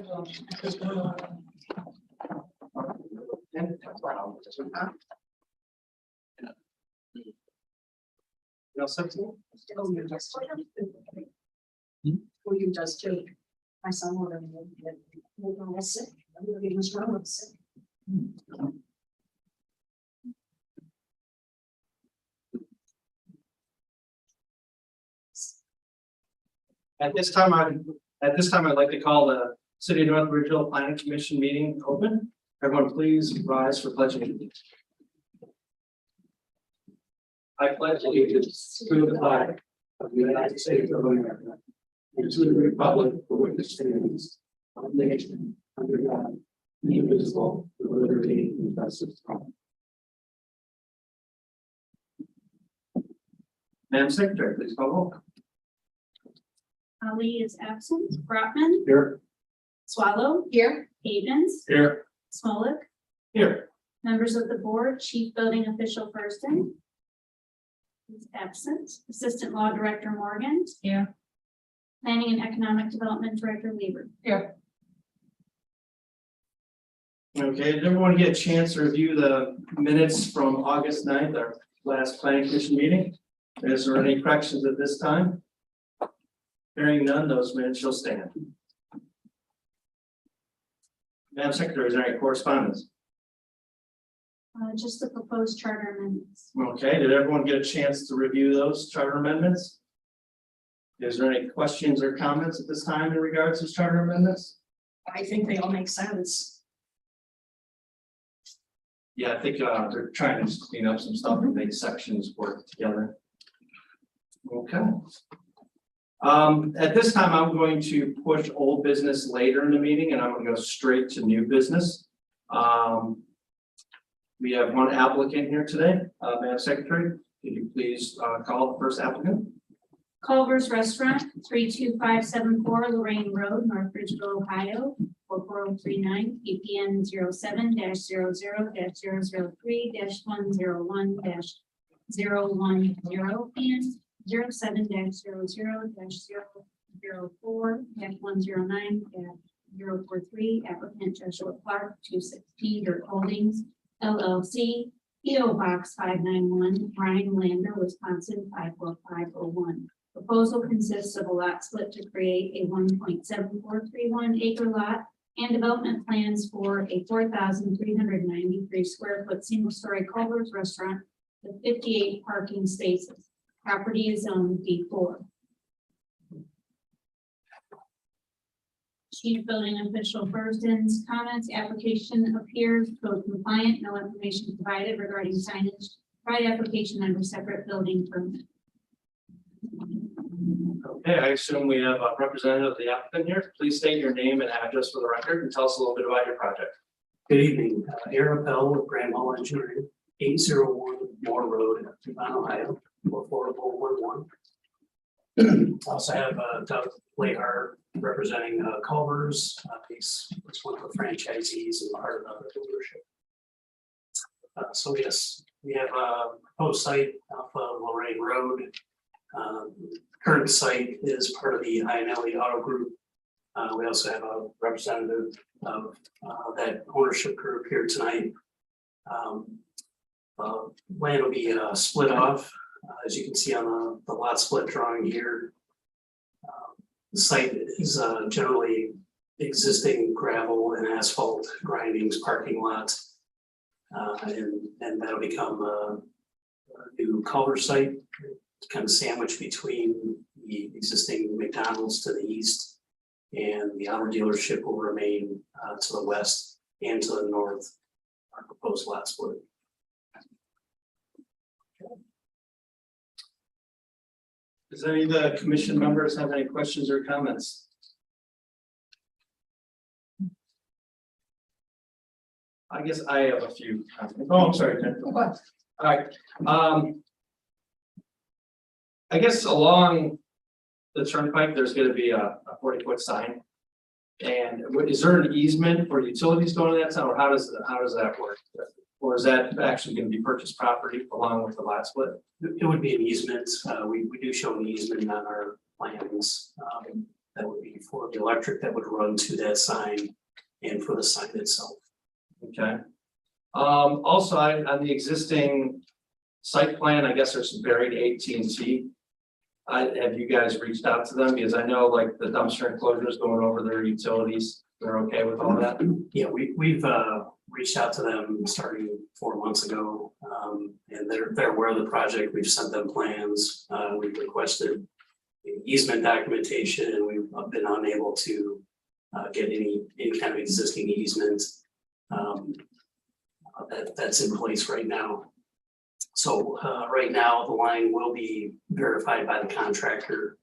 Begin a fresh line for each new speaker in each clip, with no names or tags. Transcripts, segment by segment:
Well, you just too. My son was sick. Everybody was wrong with sick.
At this time, I'd like to call the City of North Ridgeville Planning Commission meeting open. Everyone, please rise for pledge of allegiance. I pledge allegiance to the flag of the United States of America and to the republic for which it stands, one nation, under God, indivisible, with liberty and justice for all. Madam Secretary, please call roll.
Ali is absent. Brotman,
Here.
Swallow,
Here.
Havens,
Here.
Smolik,
Here.
members of the board, Chief Building Official Thurston is absent. Assistant Law Director Morgan.
Here.
Planning and Economic Development Director Weaver.
Here.
Okay, did everyone get a chance to review the minutes from August 9th, our last planning commission meeting? Is there any corrections at this time? Hearing none, those minutes shall stand. Madam Secretary, is there any correspondence?
Just the proposed charter amendments.
Okay, did everyone get a chance to review those charter amendments? Is there any questions or comments at this time in regards to charter amendments?
I think they all make sense.
Yeah, I think they're trying to just clean up some stuff and make sections work together. Okay. At this time, I'm going to push old business later in the meeting and I'm going to go straight to new business. We have one applicant here today. Madam Secretary, could you please call the first applicant?
Culver's Restaurant, 32574 Lorraine Road, North Ridgeville, Ohio, 44039, APN 07-00-003-101-010 and 07-00-004-109-043, applicant Joshua Clark, 260 Dirt Holdings, LLC, PO Box 591, Ryan Lander, Wisconsin 54501. Proposal consists of a lot split to create a 1.7431 acre lot and development plans for a 4,393 square foot single story Culver's Restaurant with 58 parking spaces. Property is zoned D4. Chief Building Official Thurston's comments. Application appears code compliant. No information provided regarding signage. Provide application under separate building permit.
Okay, I assume we have a representative of the applicant here. Please state your name and address for the record and tell us a little bit about your project.
Good evening, Aaron Bell with Grand Hall Engineering, 801 Moore Road, Tucson, Ohio, 44011. Also have Doug Lahar representing Culver's. He's one of the franchisees and part of the dealership. So yes, we have a proposed site off of Lorraine Road. Current site is part of the INLE Auto Group. We also have a representative of that ownership group here tonight. Land will be split off, as you can see on the lot split drawing here. The site is generally existing gravel and asphalt grindings parking lot, and that'll become a new Culver site, kind of sandwiched between the existing McDonald's to the east, and the auto dealership will remain to the west and to the north. Our proposed lot split.
Does any of the commission members have any questions or comments? I guess I have a few comments. Oh, I'm sorry, Jen. All right. I guess along the turnpike, there's going to be a 40-foot sign. And is there an easement for utilities going to that sign, or how does that work? Or is that actually going to be purchased property along with the lot split?
It would be an easement. We do show an easement on our plans. that would be for the electric that would run to that sign and for the sign itself.
Okay. Also, on the existing site plan, I guess there's some buried AT&T. Have you guys reached out to them? Because I know like the dumpster enclosures going over their utilities, they're okay with all that?
Yeah, we've reached out to them starting 4 months ago, and they're aware of the project. We've sent them plans. We've requested easement documentation, and we've been unable to get any kind of existing easement that's in place right now. So right now, the line will be verified by the contractor.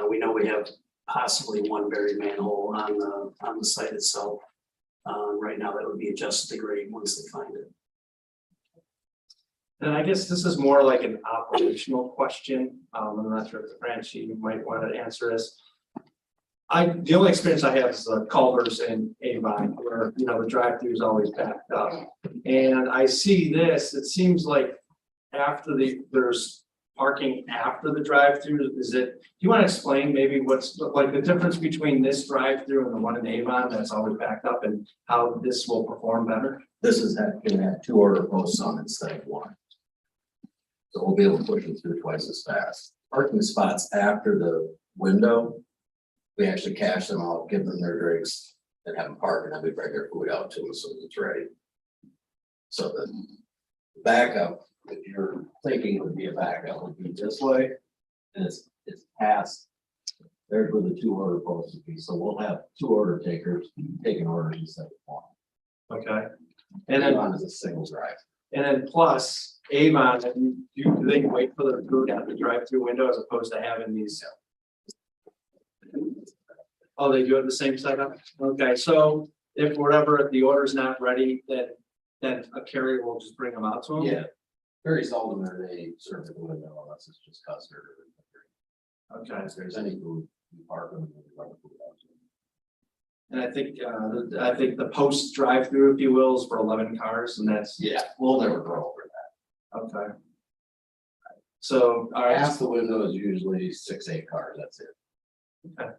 We know we have possibly one buried manhole on the site itself. Right now, that would be adjusted to grade once they find it.
And I guess this is more like an operational question. I'm not sure if Francie, you might want to answer this. The only experience I have is Culver's and Avon, where, you know, the drive-through is always backed up. And I see this, it seems like after there's parking after the drive-through, do you want to explain maybe what's like the difference between this drive-through and the one in Avon that's always backed up and how this will perform better?
This is gonna have 2 order posts on instead of 1. So we'll be able to push it through twice as fast. Parking spots after the window, we actually cash them out, give them their drinks, and have them park, and then we bring their food out to them as soon as it's ready. So the backup, if you're thinking it would be a backup, would be this way, and it's past. There's where the 2 order posts would be, so we'll have 2 order takers taking orders instead of 1.
Okay. And then
Avon is a single drive.
And then plus Avon, do they wait for their food at the drive-through window as opposed to having these? Oh, they do have the same setup? Okay, so if the order's not ready, then a carrier will just bring them out to them?
Yeah, very seldom are they serve at the window unless it's just custard.
Okay,
If there's any food, we park them and we run the food out to them.
and I think the post drive-through, if you will, is for 11 cars, and that's,
Yeah, we'll never go over that.
okay. So, all right.
Past the window is usually 6-8 cars, that's it.
Okay.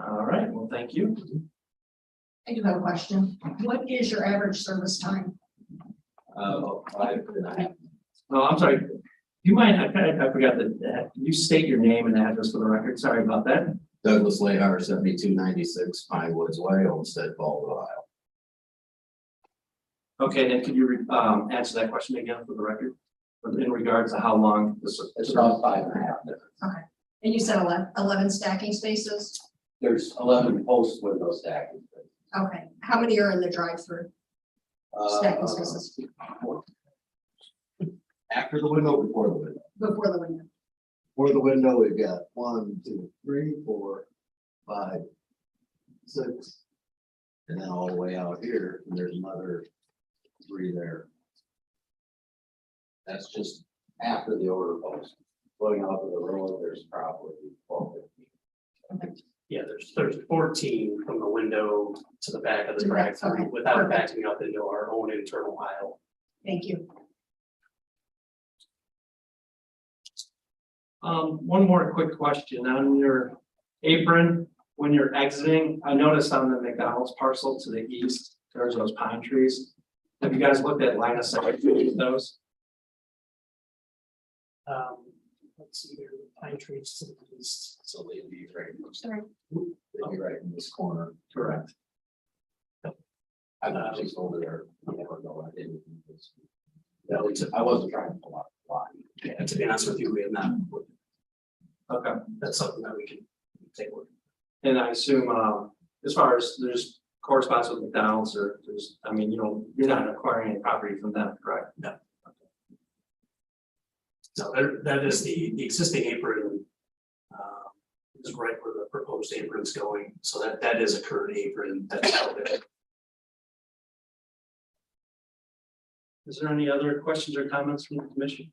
All right, well, thank you.
I do have a question. What is your average service time?
5.5.
No, I'm sorry. You might, I forgot that, you state your name and address for the record. Sorry about that.
Douglas Lahar, 7296 Pine Woods Way, Olmsted Falls, Ohio.
Okay, then could you answer that question again for the record? In regards to how long this is?
It's about 5.5 minutes.
Okay. And you said 11 stacking spaces?
There's 11 post window stacking.
Okay. How many are in the drive-through? Stacking spaces
After the window, before the window.
before the window.
For the window, we've got 1, 2, 3, 4, 5, 6. And then all the way out here, and there's another 3 there. That's just after the order post. Going out to the road, there's probably 12, 15.
Yeah, there's 14 from the window to the back of the
To the back,
drive-through
okay,
without
perfect.
backing up into our own internal aisle.
Thank you.
One more quick question on your apron, when you're exiting, I noticed on the McDonald's parcel to the east, there's those pine trees. Have you guys looked at line of sight for those?
Let's see here, the pine trees to the east.
So they'd be right,
Sorry.
they'd be right in this corner.
Correct.
I just over there. I never know what I did. I wasn't trying to pull out the line.
Yeah, to be honest with you, we have not.
Okay,
That's something that we can take a look.
and I assume, as far as there's correspondence with McDonald's or there's, I mean, you're not acquiring any property from them, correct?
No. So that is the existing apron. Is right where the proposed apron's going, so that is a current apron that's out there.
Is there any other questions or comments from the commission?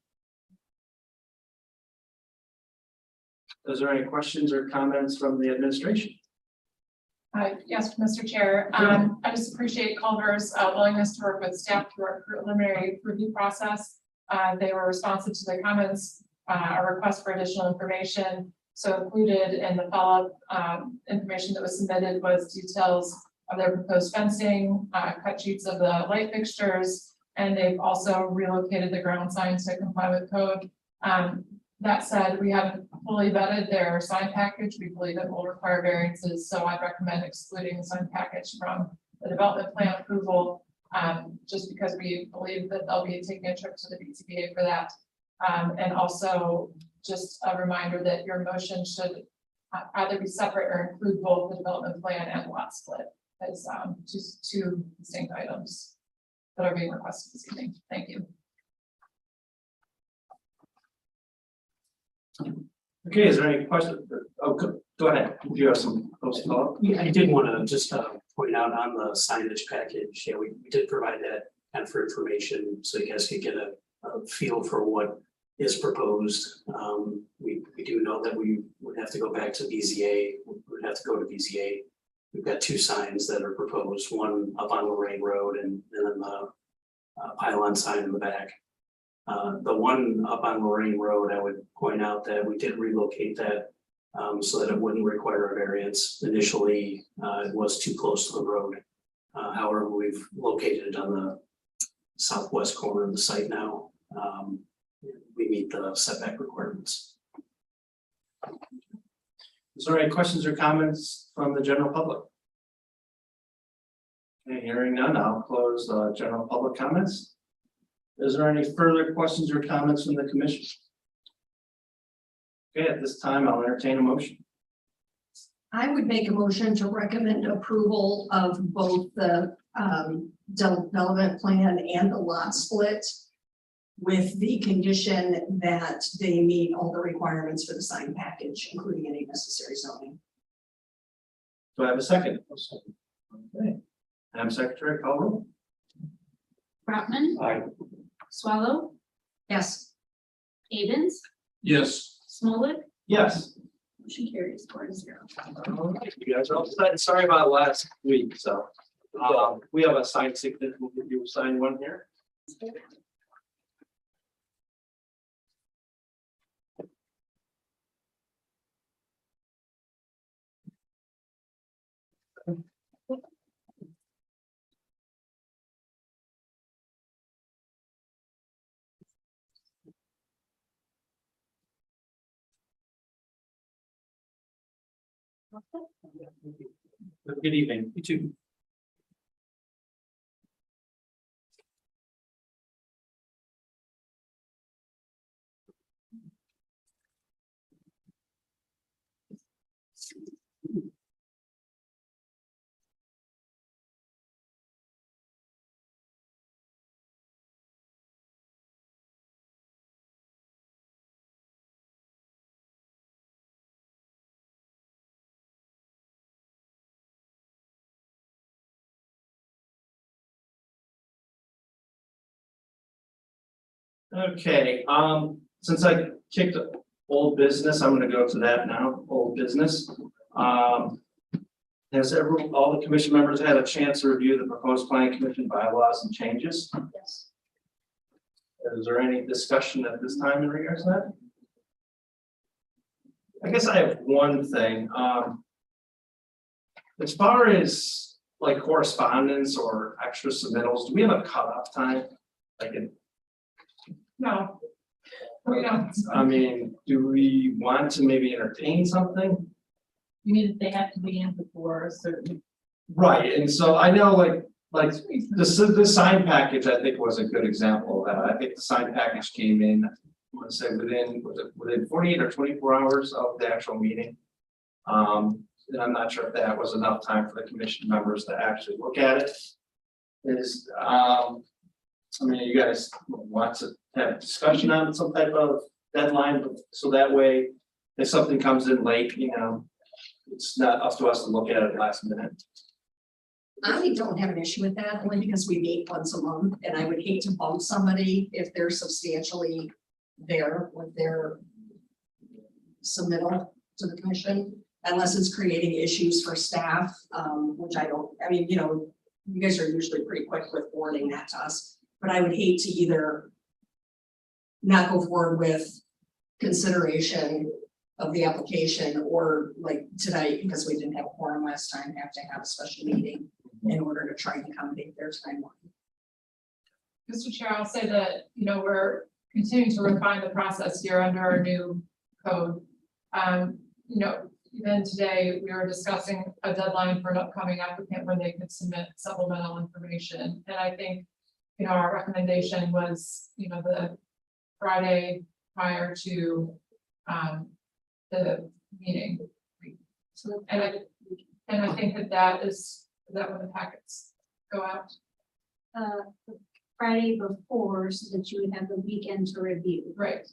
Is there any questions or comments from the administration?
Yes, Mr. Chair. I just appreciate Culver's willingness to work with staff through our preliminary review process. They were responsive to the comments, a request for additional information. So included in the follow-up information that was submitted was details of their proposed fencing, cut sheets of the light fixtures, and they've also relocated the ground signs to comply with code. That said, we haven't fully vetted their sign package. We believe it will require variances, so I'd recommend excluding the sign package from the development plan approval, just because we believe that they'll be taking a trip to the BZBA for that. And also just a reminder that your motion should either be separate or include both the development plan and lot split as just two distinct items that are being requested this evening. Thank you.
Okay, is there any questions? Oh, go ahead. Do you have some follow-up?
Yeah, I did want to just point out on the signage package, yeah, we did provide that kind of for information, so you guys could get a feel for what is proposed. We do know that we would have to go back to BZA, we would have to go to BZA. We've got two signs that are proposed, one up on Lorraine Road and then the pylon sign in the back. The one up on Lorraine Road, I would point out that we did relocate that so that it wouldn't require a variance. Initially, it was too close to the road. However, we've located it on the southwest corner of the site now. We meet the setback requirements.
Is there any questions or comments from the general public? Okay, hearing none, I'll close general public comments. Is there any further questions or comments from the commission? Okay, at this time, I'll entertain a motion.
I would make a motion to recommend approval of both the development plan and the lot split, with the condition that they meet all the requirements for the sign package, including any necessary zoning.
Do I have a second? Okay. Madam Secretary, call roll.
Brotman,
Aye.
Swallow,
Yes.
Avens,
Yes.
Smollett,
Yes.
motion carries 4-0.
All right, you guys are all set. Sorry about last week, so. We have a signed signature. We'll give you a signed one here. Good evening. You too. Okay, since I kicked old business, I'm gonna go to that now, old business. Has all the commission members had a chance to review the proposed planning commission bylaws and changes?
Yes.
Is there any discussion at this time in regards to that? I guess I have one thing, as far as like correspondence or extra submittals, do we have a cutoff time? Like in
No. We don't.
I mean, do we want to maybe entertain something?
You mean if they have to be in before a certain.
Right, and so I know like the sign package, I think was a good example of that. I think the sign package came in, I want to say within 48 or 24 hours of the actual meeting. And I'm not sure if that was enough time for the commission members to actually look at it. I mean, you guys want to have a discussion on some type of deadline, so that way, if something comes in late, you know, it's not up to us to look at it last minute.
I don't have an issue with that, only because we meet once a month, and I would hate to bump somebody if they're substantially there with their submittal to the commission, unless it's creating issues for staff, which I mean, you know, you guys are usually pretty quick with forwarding that to us, but I would hate to either not go forward with consideration of the application, or like tonight, because we didn't have a quorum last time, have to have a special meeting in order to try and accommodate their timeline.
Mr. Chair, I'll say that, we're continuing to refine the process here under our new code. Even today, we were discussing a deadline for an upcoming applicant when they could submit supplemental information. And I think, our recommendation was, the Friday prior to the meeting. And I think that is that when the packets go out?
Friday before, so that you would have the weekend to review.
Right.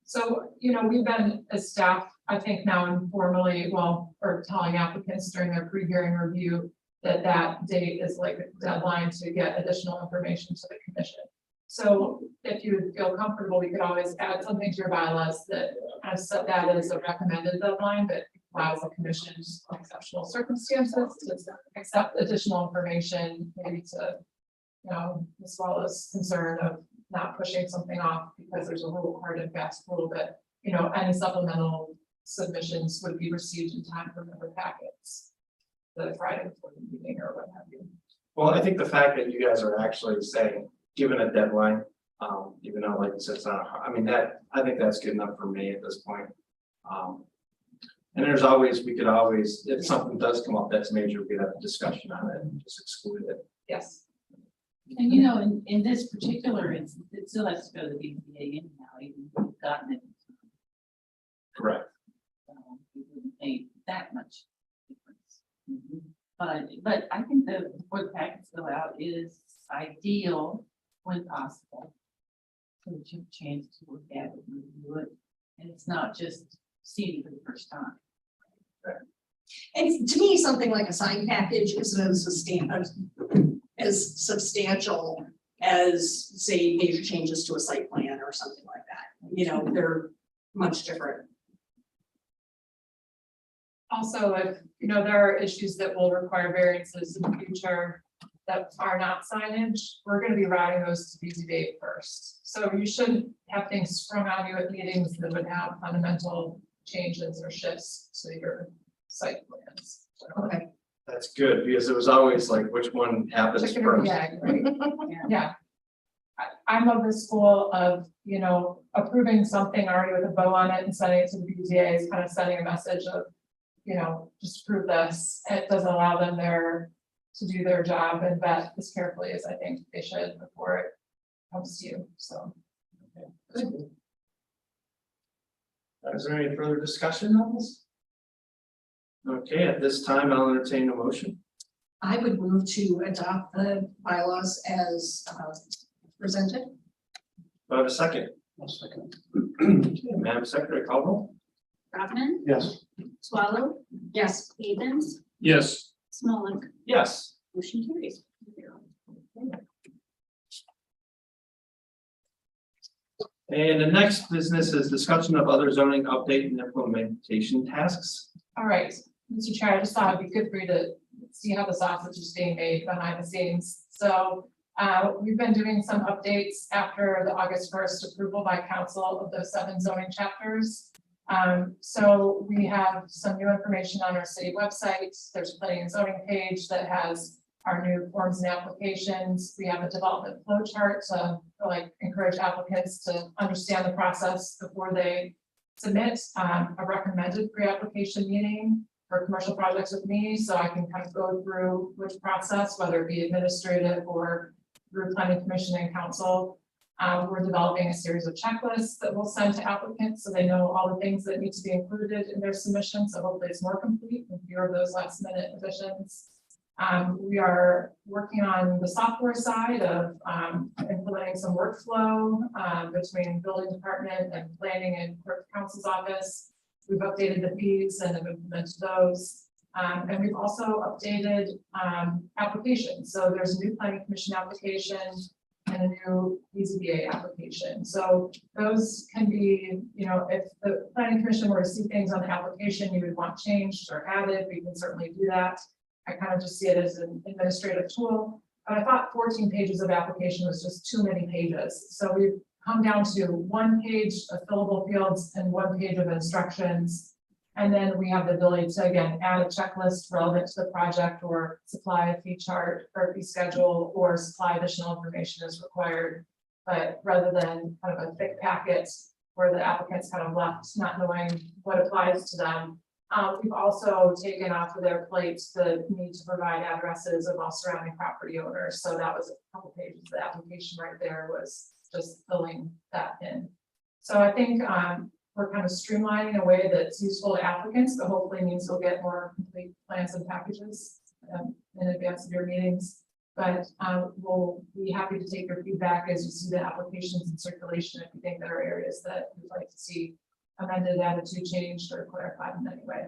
So, we've been as staff, I think now informally, or telling applicants during their pre-hearing review that date is like a deadline to get additional information to the commission. So if you would feel comfortable, we could always add something to your bylaws that has set that as a recommended deadline, but allows the commission in exceptional circumstances to accept additional information, maybe to, as well as concern of not pushing something off because there's a rule, hard and fast rule that, any supplemental submissions would be received in time for member packets the Friday before the meeting or what have you.
Well, I think the fact that you guys are actually saying, given a deadline, even though like you said, it's not, I think that's good enough for me at this point. And we could always, if something does come up that's major, we could have a discussion on it and just exclude it.
Yes.
And in this particular, it still has to go to the BZA anyhow, even if we've gotten it.
Correct.
So it wouldn't make that much difference. But I think the before the packets go out is ideal when possible. So that you have a chance to look at it and review it. And it's not just seeing it for the first time.
And to me, something like a sign package isn't as substantial as, say, major changes to a site plan or something like that. They're much different.
Also, if, there are issues that will require variances in the future that are not signage, we're going to be routing those to BZA first. So you shouldn't have things sprung on you at meetings that would have fundamental changes or shifts to your site plans.
Okay.
That's good, because it was always like, which one happens
Chicken or
first?
the egg, right? Yeah. I'm of the school of, approving something already with a bow on it and sending it to the BZA is kind of sending a message of, just approve this. It doesn't allow them to do their job and vet as carefully as I think they should before it comes to you, so.
Is there any further discussion on this? Okay, at this time, I'll entertain a motion.
I would move to adopt the bylaws as presented.
Do I have a second?
Second.
Okay, Madam Secretary, call roll.
Rodman,
Yes.
Swallow,
Yes.
Havens,
Yes.
Smolik,
Yes.
motion carries.
And the next business is discussion of other zoning update and implementation tasks.
All right, Mr. Chair, I just thought it'd be good for you to see how the sausage is being made behind the scenes. So we've been doing some updates after the August 1st approval by council of those 7 zoning chapters. So we have some new information on our city website. There's a planning and zoning page that has our new forms and applications. We have a development flow chart to encourage applicants to understand the process before they submit. A recommended pre-application meeting for commercial projects with me, so I can kind of go through which process, whether it be administrative or through planning commission and council. We're developing a series of checklists that we'll send to applicants so they know all the things that need to be included in their submission. So hopefully it's more complete and fewer of those last minute additions. We are working on the software side of implementing some workflow between building department and planning and clerk council's office. We've updated the fees and have implemented those. And we've also updated applications. So there's a new planning commission application and a new BZBA application. So those can be, if the planning commission were to see things on the application you would want changed or added, we can certainly do that. I kind of just see it as an administrative tool, but I thought 14 pages of application was just too many pages. So we've come down to 1 page of fillable fields and 1 page of instructions And then we have the ability to, again, add a checklist relevant to the project or supply a fee chart or fee schedule or supply additional information as required. But rather than kind of a thick packet where the applicant's kind of left not knowing what applies to them. We've also taken off of their plates the need to provide addresses of all surrounding property owners. So that was a couple pages. The application right there was just filling that in. So I think we're kind of streamlining in a way that's useful to applicants, but hopefully means you'll get more complete plans and packages in advance of your meetings. But we'll be happy to take your feedback as you see the applications in circulation if you think there are areas that you'd like to see amended, added to, changed, or clarified in any way.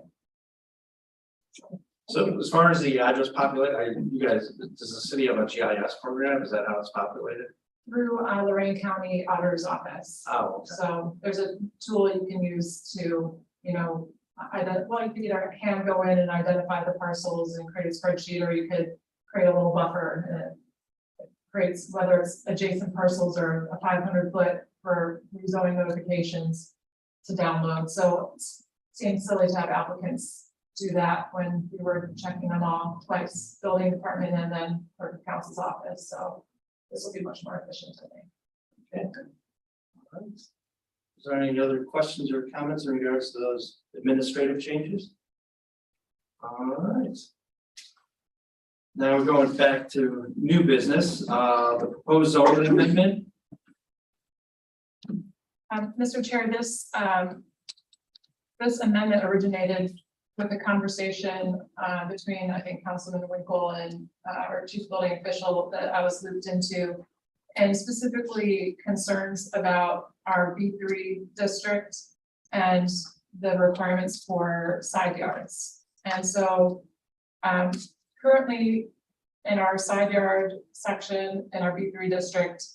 So as far as the address populate, you guys, does the city have a GIS program? Is that how it's populated?
Through Lorraine County Auditor's Office.
Oh, okay.
So there's a tool you can use to, you know, well, you could either hand go in and identify the parcels and create a spreadsheet, or you could create a little buffer and it creates, whether it's adjacent parcels or a 500-foot for rezoning notifications to download. So it seems silly to have applicants do that when we were checking them all twice, building department and then clerk of council's office. So this will be much more efficient, I think.
Okay. All right. Is there any other questions or comments in regards to those administrative changes? All right. Now we're going back to new business, the proposed zoning amendment.
Mr. Chair, this amendment originated with a conversation between, I think, Councilman Winkle and our chief building official that I was looped into, and specifically concerns about our B3 district and the requirements for side yards. And so currently in our side yard section in our B3 district,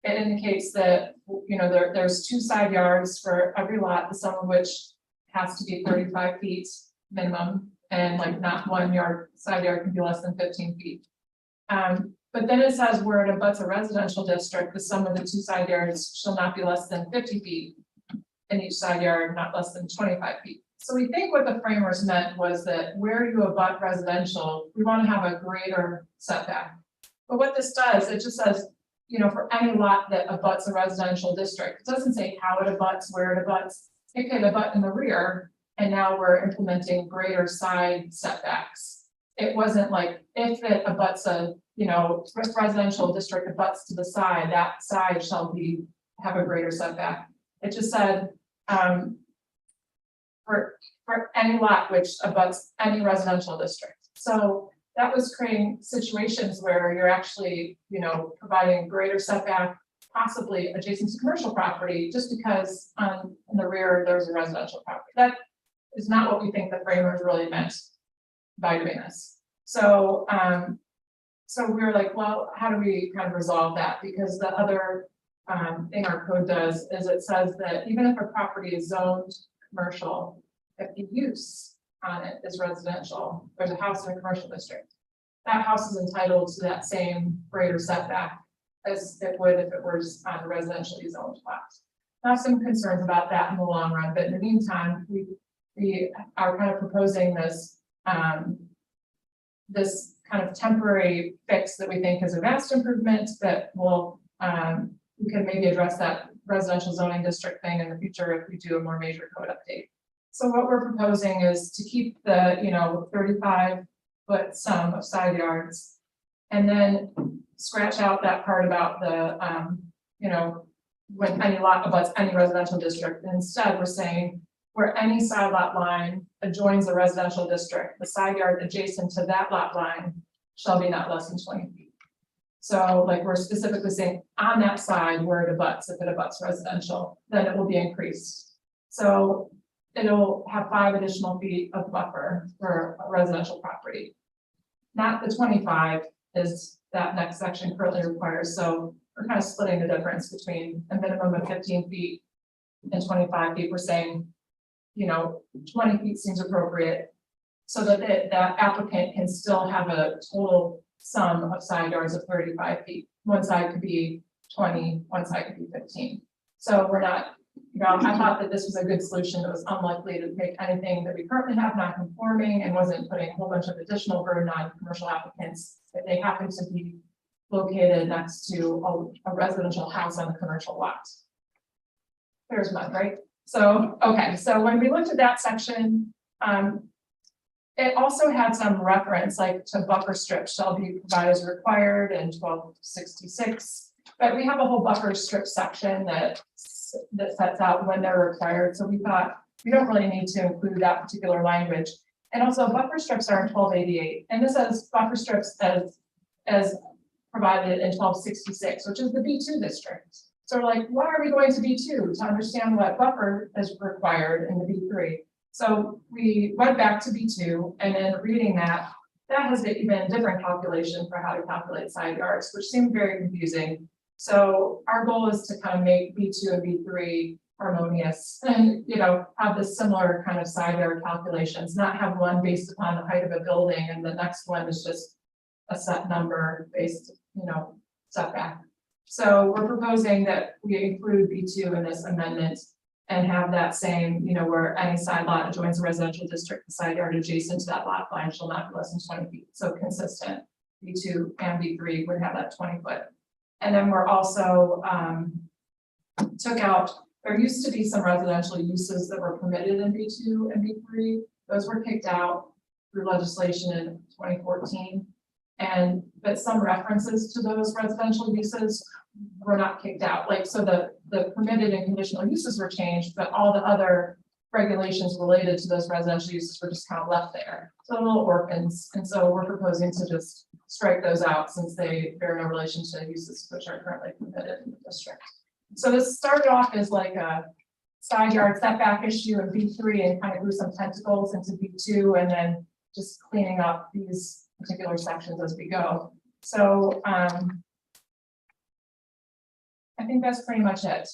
it indicates that, you know, there's 2 side yards for every lot, the sum of which has to be 35 feet minimum, and like not 1 side yard can be less than 15 feet. But then it says where it abuts a residential district, the sum of the 2 side yards shall not be less than 50 feet in each side yard, not less than 25 feet. So we think what the framers meant was that where you abut residential, we want to have a greater setback. But what this does, it just says, you know, for any lot that abuts a residential district, it doesn't say how it abuts, where it abuts. It can abut in the rear, and now we're implementing greater side setbacks. It wasn't like if it abuts a, you know, residential district abuts to the side, that side shall have a greater setback. It just said for any lot which abuts any residential district. So that was creating situations where you're actually, you know, providing greater setback, possibly adjacent to commercial property, just because in the rear there's a residential property. That is not what we think the framers really meant by doing this. So so we were like, well, how do we kind of resolve that? Because the other thing our code does is it says that even if a property is zoned commercial, if the use on it is residential, there's a house in a commercial district, that house is entitled to that same greater setback as it would if it was on a residentially zoned lot. I have some concerns about that in the long run, but in the meantime, we are kind of proposing this this kind of temporary fix that we think is a vast improvement that will we can maybe address that residential zoning district thing in the future if we do a more major code update. So what we're proposing is to keep the, you know, 35-foot sum of side yards, and then scratch out that part about the, you know, when any lot abuts any residential district. And instead, we're saying where any side lot line adjoins a residential district, the side yard adjacent to that lot line shall be not less than 20 feet. So like we're specifically saying on that side where it abuts, if it abuts residential, then it will be increased. So it'll have 5 additional feet of buffer for a residential property. Not the 25 is that next section currently requires. So we're kind of splitting the difference between a minimum of 15 feet and 25 feet. We're saying, you know, 20 feet seems appropriate so that that applicant can still have a total sum of side yards of 35 feet. One side could be 20, one side could be 15. So we're not you know, I thought that this was a good solution that was unlikely to make anything that we currently have non-conforming and wasn't putting a whole bunch of additional burden on commercial applicants if they happen to be located next to a residential house on the commercial lot. There's one, right? So, okay, so when we looked at that section, it also had some reference like to buffer strips shall be provided as required in 1266. But we have a whole buffer strip section that sets out when they're required. So we thought we don't really need to include that particular language. And also buffer strips are in 1288. And this says buffer strips as provided in 1266, which is the B2 district. So we're like, why are we going to B2 to understand what buffer is required in the B3? So we went back to B2 and then reading that has an even different calculation for how to calculate side yards, which seemed very confusing. So our goal is to kind of make B2 and B3 harmonious and, you know, have this similar kind of side yard calculations, not have one based upon the height of a building and the next one is just a set number based, you know, setback. So we're proposing that we include B2 in this amendment and have that same, you know, where any side lot adjoins a residential district, the side yard adjacent to that lot line shall not be less than 20 feet. So consistent, B2 and B3 would have that 20 foot. And then we're also took out, there used to be some residential uses that were permitted in B2 and B3. Those were kicked out through legislation in 2014. But some references to those residential uses were not kicked out. Like, so the permitted and conditional uses were changed, but all the other regulations related to those residential uses were just kind of left there. So little orphans. And so we're proposing to just strike those out since they bear no relation to uses which are currently permitted in the district. So this started off as like a side yard setback issue in B3 and kind of grew some tentacles into B2 and then just cleaning up these particular sections as we go. So I think that's pretty much it.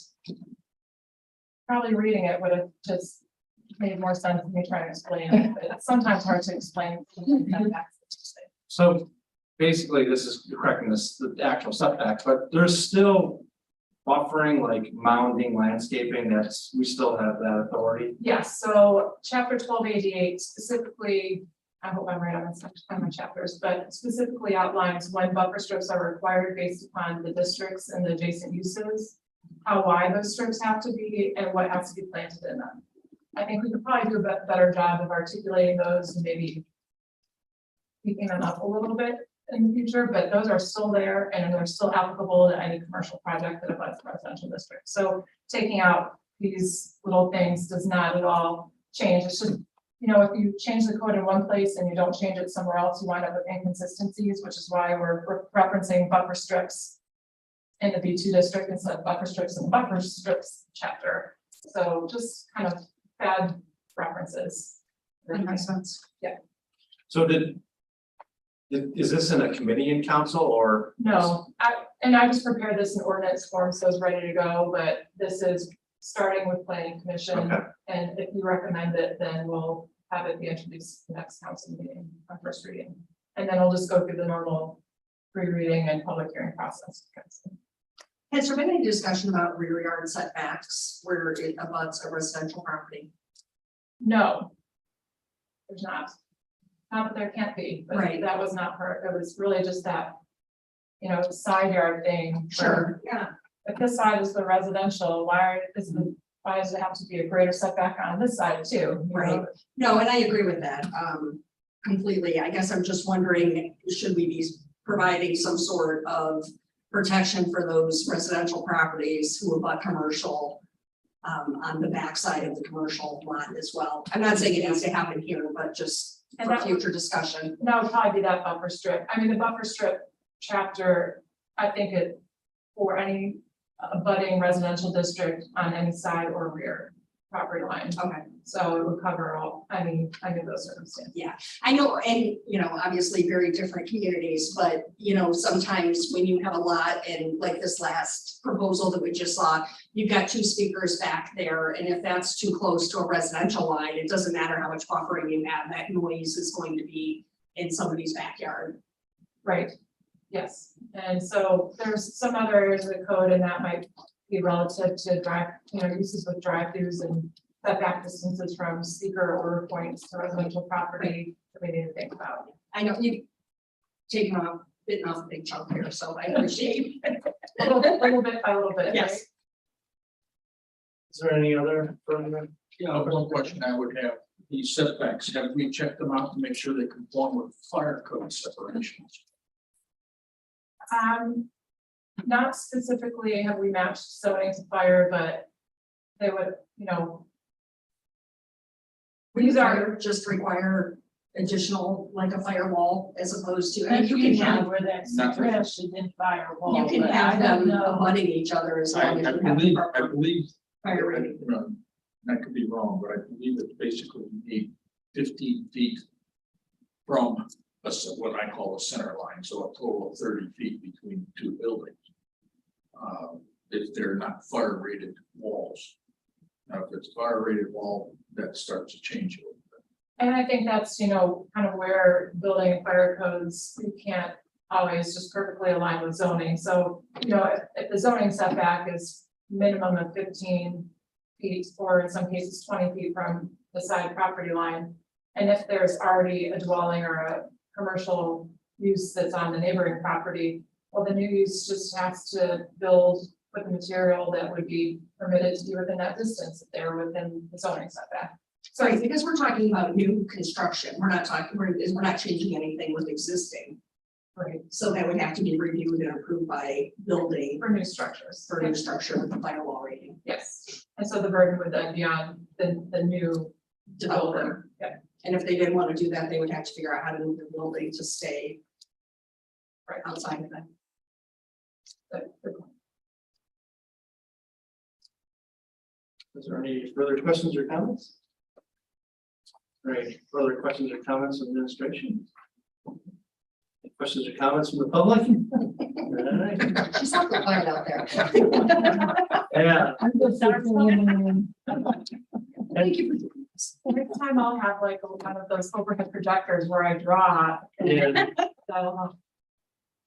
Probably reading it would have just made more sense than me trying to explain it, but it's sometimes hard to explain.
So basically, this is correcting this, the actual setback, but there's still buffering, like mounding, landscaping, we still have that authority.
Yes, so chapter 1288 specifically, I hope I'm right on my chapters, but specifically outlines when buffer strips are required based upon the districts and the adjacent uses, how wide those strips have to be, and what has to be planted in them. I think we could probably do a better job of articulating those and maybe keeping them up a little bit in the future, but those are still there and they're still applicable to any commercial project that abuts the residential district. So taking out these little things does not at all change. It's just, you know, if you change the code in one place and you don't change it somewhere else, you wind up with inconsistencies, which is why we're referencing buffer strips in the B2 district instead of buffer strips in the buffer strips chapter. So just kind of bad references.
That makes sense.
So is this in a committee in council or?
No, I just prepared this in ordinance form, so it's ready to go, but this is starting with planning commission.
Okay.
And if you recommend it, then we'll have it be introduced to the next council meeting on first reading. And then we'll just go through the normal pre-reading and public hearing process.
Has there been any discussion about rear yard setbacks where it abuts a residential property?
No, there's not. Not that there can't be, but
Right.
that was not part, it was really just that, you know, side yard thing.
Sure, yeah.
If this side is the residential, why does it have to be a greater setback on this side too? You know?
Right. No, and I agree with that, completely. I guess I'm just wondering, should we be providing some sort of protection for those residential properties who abut commercial on the backside of the commercial lot as well? I'm not saying it needs to happen here, but just
And
for
that
future discussion.
That would probably be that buffer strip. I mean, the buffer strip chapter, I think it for any abutting residential district on any side or rear property line.
Okay.
So it would cover all, any of those circumstances.
I know, and you know, obviously very different communities, but you know, sometimes when you have a lot and like this last proposal that we just saw, you've got two speakers back there, and if that's too close to a residential line, it doesn't matter how much buffering you have, that noise is going to be in somebody's backyard.
Right, yes. And so there's some other areas of the code and that might be relative to uses with drive-throughs and setback distances from speaker order points to residential property that we need to think about.
I know you taken off, bitten off a big chunk here, so I appreciate.
A little bit by little bit.
Yes.
Right?
Is there any other further?
Yeah, one question I would have, these setbacks, have we checked them out to make sure they conform with fire code separations?
Not specifically have we matched zoning to fire, but they would, these are,
Just require additional, like a firewall as opposed to, and you can have,
Where that's
Not
suggested in firewall.
you can
but
have
I don't
them
know.
abutting each other as
I
long as you have.
believe,
proper fire rating.
I could be wrong, but I believe it's basically you need 15 feet from what I call a center line, so a total of 30 feet between two buildings. If they're not fire rated walls. Now, if it's fire rated wall, that starts to change a little bit.
and I think that's, kind of where building and fire codes, you can't always just perfectly align with zoning. So, if the zoning setback is minimum of 15 feet, or in some cases 20 feet from the side property line. And if there's already a dwelling or a commercial use that's on the neighboring property, well, the new use just has to build with the material that would be permitted to be within that distance if they're within the zoning setback.
Sorry, because we're talking about new construction, we're not changing anything with existing.
Right.
So that would have to be reviewed and approved by building
For new structures.
for new structure with the firewall rating.
Yes, and so the burden would then be on the new developer.
Developer.
Yeah.
And if they didn't want to do that, they would have to figure out how to move the building to stay
Right.
outside of that.
Is there any further questions or comments? Any further questions or comments from administration? Any questions or comments from the public? All right.
She's not quiet out there.
Yeah.
Thank you for doing this.
Next time I'll have like one of those overhead projectors where I draw.
Yeah.
So,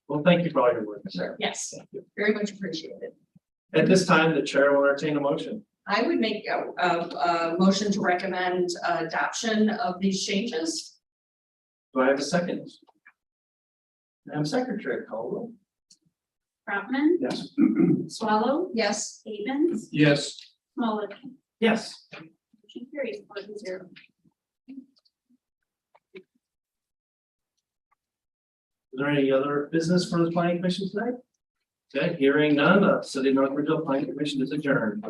Well, thank you for all your work, sir.
Yes,
Thank you.
very much appreciated.
At this time, the chair will entertain a motion.
I would make a motion to recommend adoption of these changes.
Do I have a second? Madam Secretary, call roll.
Brotman,
Yes.
Swallow,
Yes.
Havens,
Yes,
Smollett,
Yes.
motion carries 4-0.
Is there any other business for the planning commission tonight? Okay, hearing none, the City of North Ridgeville Planning Commission is adjourned.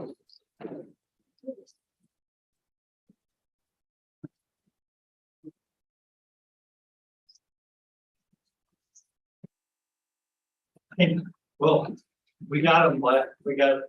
Well, we got them, but we got